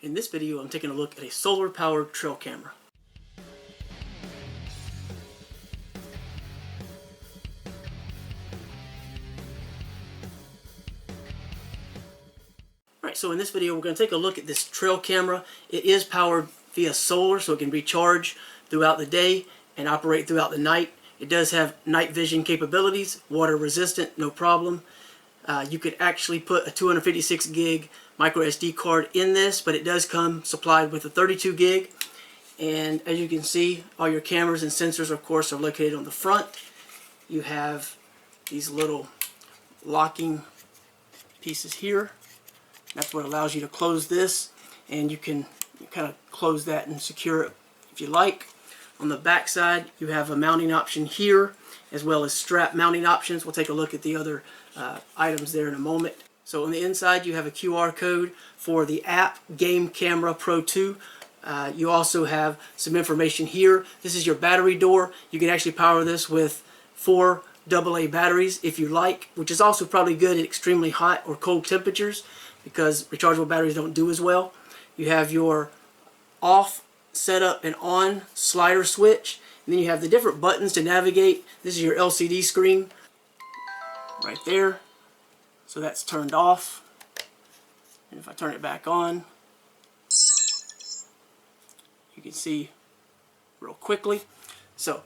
In this video, I'm taking a look at a solar-powered trail camera. Alright, so in this video, we're going to take a look at this trail camera. It is powered via solar, so it can recharge throughout the day and operate throughout the night. It does have night vision capabilities, water resistant, no problem. You could actually put a 256 gig micro SD card in this, but it does come supplied with a 32 gig. And as you can see, all your cameras and sensors, of course, are located on the front. You have these little locking pieces here. That's what allows you to close this, and you can kind of close that and secure it if you like. On the back side, you have a mounting option here, as well as strap mounting options. We'll take a look at the other items there in a moment. So on the inside, you have a QR code for the app Game Camera Pro 2. You also have some information here. This is your battery door. You can actually power this with 4 AA batteries if you like, which is also probably good at extremely hot or cold temperatures because rechargeable batteries don't do as well. You have your off setup and on slider switch, and then you have the different buttons to navigate. This is your LCD screen right there, so that's turned off, and if I turn it back on, you can see real quickly. So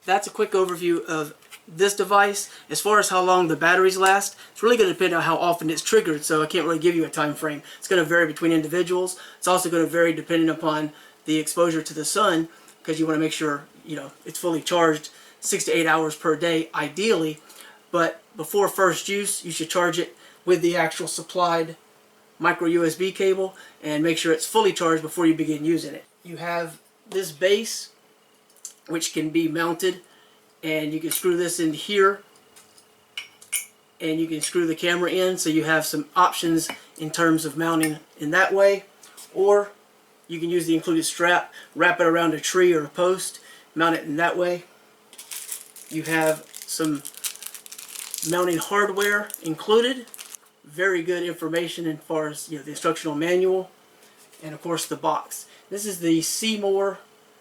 that's a quick overview of this device. As far as how long the batteries last, it's really going to depend on how often it's triggered, so I can't really give you a time frame. It's going to vary between individuals. It's also going to vary depending upon the exposure to the sun, because you want to make sure it's fully charged 6 to 8 hours per day ideally. But before first use, you should charge it with the actual supplied micro USB cable and make sure it's fully charged before you begin using it. You have this base, which can be mounted, and you can screw this in here, and you can screw the camera in, so you have some options in terms of mounting in that way. Or you can use the included strap, wrap it around a tree or a post, mount it in that way. You have some mounting hardware included. Very good information as far as the instructional manual, and of course the box. This is the CEYOMUR,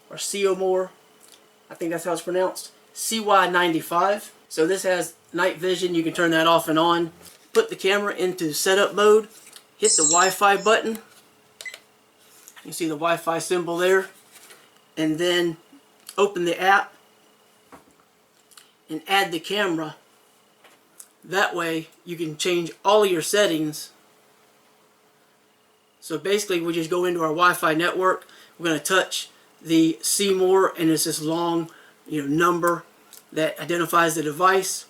or CEYOMUR, I think that's how it's pronounced, CY95. So this has night vision. You can turn that off and on. Put the camera into setup mode, hit the Wi-Fi button. You see the Wi-Fi symbol there, and then open the app and add the camera. That way you can change all of your settings. So basically we just go into our Wi-Fi network. We're going to touch the CEYOMUR, and it's this long number that identifies the device,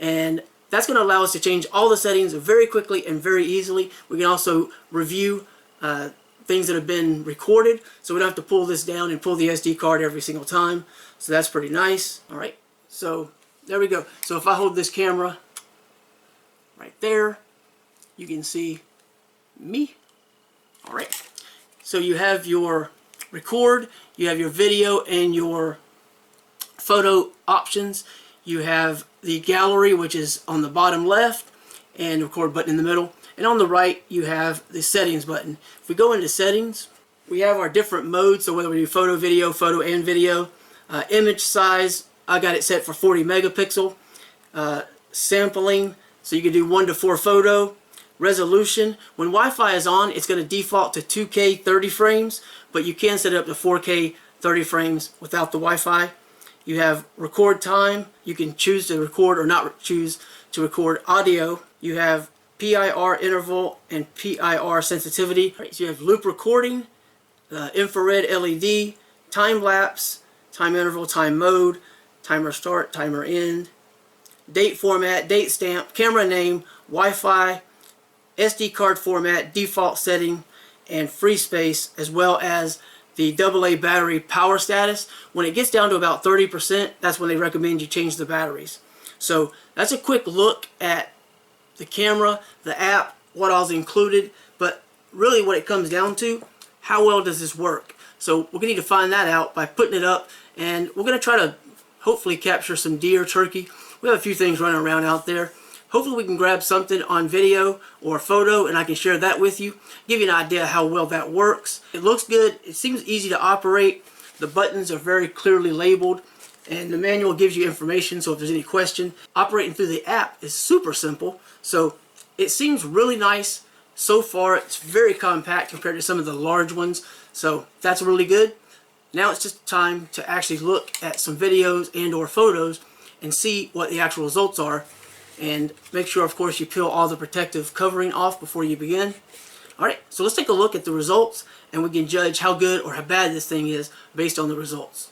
and that's going to allow us to change all the settings very quickly and very easily. We can also review things that have been recorded, so we don't have to pull this down and pull the SD card every single time. So that's pretty nice. Alright, so there we go. So if I hold this camera right there, you can see me. Alright, so you have your record, you have your video and your photo options. You have the gallery, which is on the bottom left, and record button in the middle. And on the right, you have the settings button. If we go into settings, we have our different modes. So whether we do photo and video, image size, I got it set for 40 megapixel. Sampling, so you can do 1 to 4 photo. Resolution, when Wi-Fi is on, it's going to default to 2K 30 frames, but you can set it up to 4K 30 frames without the Wi-Fi. You have record time. You can choose to record or not choose to record audio. You have PIR interval and PIR sensitivity. Right, so you have loop recording, infrared LED, time lapse, time interval, time mode, timer start, timer end, date format, date stamp, camera name, Wi-Fi, SD card format, default setting, and free space, as well as the AA battery power status. When it gets down to about 30%, that's when they recommend you change the batteries. So that's a quick look at the camera, the app, what all's included, but really what it comes down to, how well does this work? So we're going to need to find that out by putting it up, and we're going to try to hopefully capture some deer, turkey. We have a few things running around out there, hopefully we can grab something on video or photo and I can share that with you, give you an idea how well that works. It looks good. It seems easy to operate. The buttons are very clearly labeled, and the manual gives you information, so if there's any question. Operating through the app is super simple, so it seems really nice so far. It's very compact compared to some of the large ones, so that's really good. Now it's just time to actually look at some videos and or photos and see what the actual results are, and make sure, of course, you peel all the protective covering off before you begin. Alright, so let's take a look at the results and we can judge how good or how bad this thing is based on the results.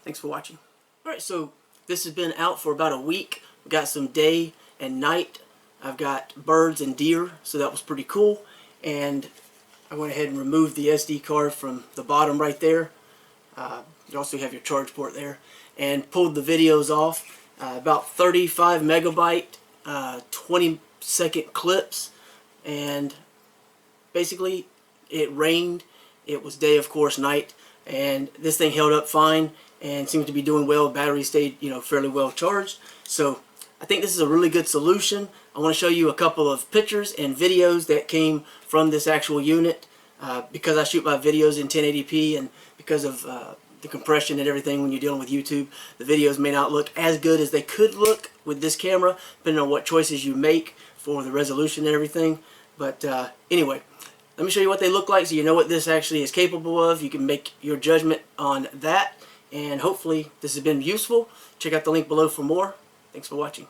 Thanks for watching. Alright, so this has been out for about a week. We've got some day and night. I've got birds and deer, so that was pretty cool. And I went ahead and removed the SD card from the bottom right there. You also have your charge port there. And pulled the videos off. About 35 megabyte, 20-second clips. And basically, it rained. It was day, of course, night. And this thing held up fine and seems to be doing well. Battery stayed, fairly well charged. So I think this is a really good solution. I want to show you a couple of pictures and videos that came from this actual unit. Because I shoot my videos in 1080p and because of the compression and everything when you're dealing with YouTube, the videos may not look as good as they could look with this camera, depending on what choices you make for the resolution and everything. But anyway, let me show you what they look like so you know what this actually is capable of. You can make your judgment on that, and hopefully this has been useful. Check out the link below for more. Thanks for watching.